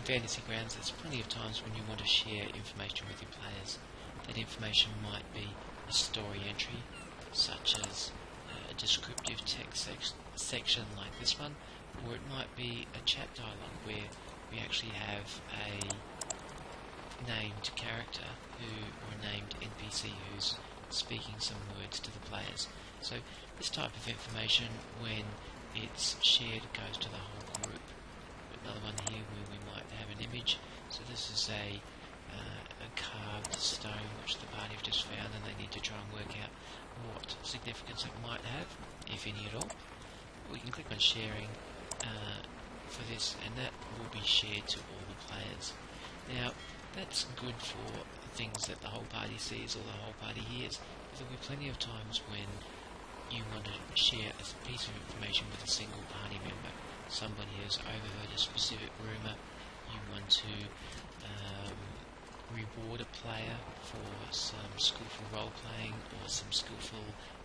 Fantasy Grounds, there's plenty of times when you want to share information with your players. That information might be a story entry, such as a descriptive text section like this one, or it might be a chat dialogue where we actually have a named character or a named NPC who's speaking some words to the players. So this type of information, when it's shared, goes to the whole group. Another one here where we might have an image. So this is a carved stone which the party have just found, and they need to try and work out what significance it might have, if any at all. We can click on sharing for this, and that will be shared to all the players. Now, that's good for things that the whole party sees or the whole party hears. There'll be plenty of times when you want to share a piece of information with a single party member. Somebody has overheard a specific rumour. You want to reward a player for some skillful role-playing or some skillful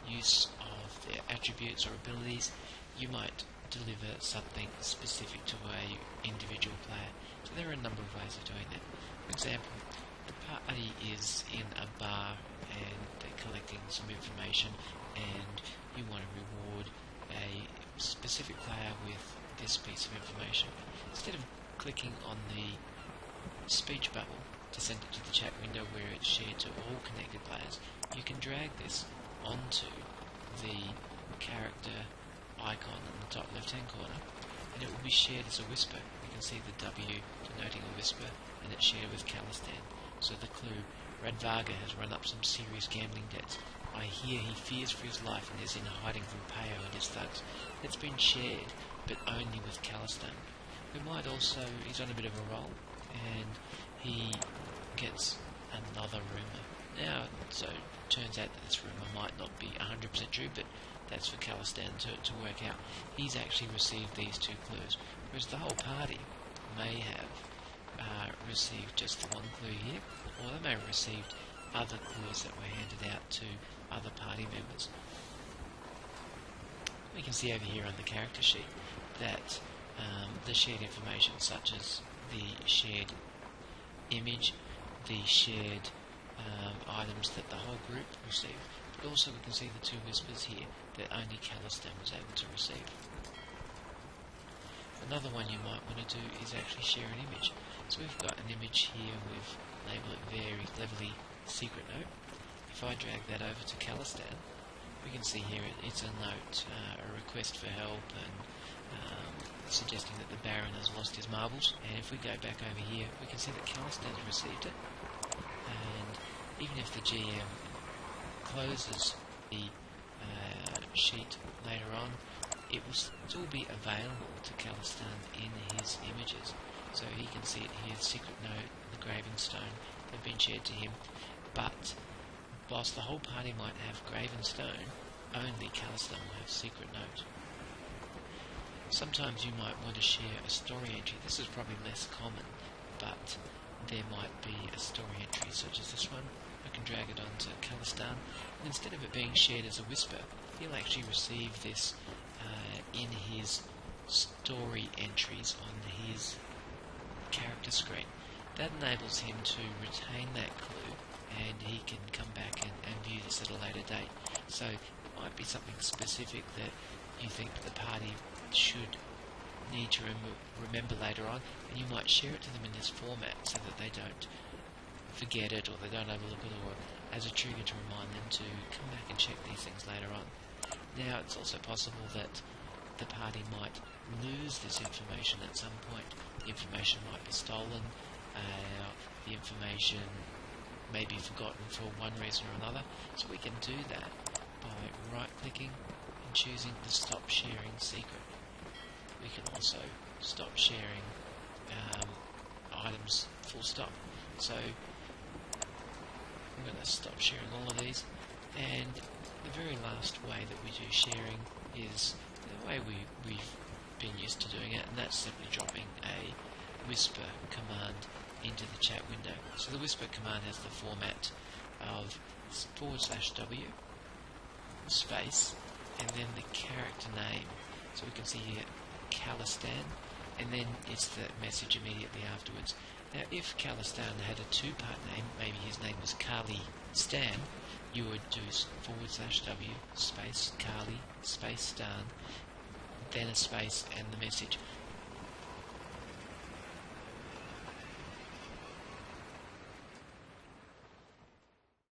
use of their attributes or abilities. You might deliver something specific to a individual player. So there are a number of ways of doing that. For example, the party is in a bar and they're collecting some information, and you want to reward a specific player with this piece of information. Instead of clicking on the speech bubble to send it to the chat window where it's shared to all connected players, you can drag this onto the character icon in the top left hand corner, and it will be shared as a whisper. You can see the W denoting a whisper, and it's shared with Calistan. So the clue: Radvaga has run up some serious gambling debts. I hear he fears for his life and is in hiding from Peo and his thugs. It's been shared, but only with Calistan. We might also, he's on a bit of a roll, and he gets another rumour. Now, so it turns out that this rumour might not be 100% true, but that's for Calistan to work out. He's actually received these two clues, whereas the whole party may have received just the one clue here, or they may have received other clues that were handed out to other party members. We can see over here on the character sheet that the shared information, such as the shared image, the shared items that the whole group received, but also we can see the two whispers here that only Calistan was able to receive. Another one you might want to do is actually share an image. So we've got an image here, we've labelled it very cleverly Secret Note. If I drag that over to Calistan, we can see here it's a note, a request for help, and suggesting that the Baron has lost his marbles. And if we go back over here, we can see that Calistan's received it. And even if the GM closes the sheet later on, it will still be available to Calistan in his images. So he can see it here, Secret Note, the Graven Stone, have been shared to him. But whilst the whole party might have Graven Stone, only Calistan will have Secret Note. Sometimes you might want to share a story entry. This is probably less common, but there might be a story entry such as this one. I can drag it onto Calistan, and instead of it being shared as a whisper, he'll actually receive this in his story entries on his character screen. That enables him to retain that clue, and he can come back and view this at a later date. So it might be something specific that you think the party should need to remember later on, and you might share it to them in this format so that they don't forget it, or they don't overlook it, or as a trigger to remind them to come back and check these things later on. Now, it's also possible that the party might lose this information at some point. The information might be stolen, the information may be forgotten for one reason or another, so we can do that by right-clicking and choosing the Stop Sharing secret. We can also stop sharing items full stop. So I'm going to stop sharing all of these, and the very last way that we do sharing is the way we've been used to doing it, and that's simply dropping a whisper command into the chat window. So the whisper command has the format of /W space and then the character name. So we can see here Calistan, and then it's the message immediately afterwards. Now, if Khalistan had a two-part name, maybe his name was Kali Stan, you would do /W space Kali space Stan, then a space and the message.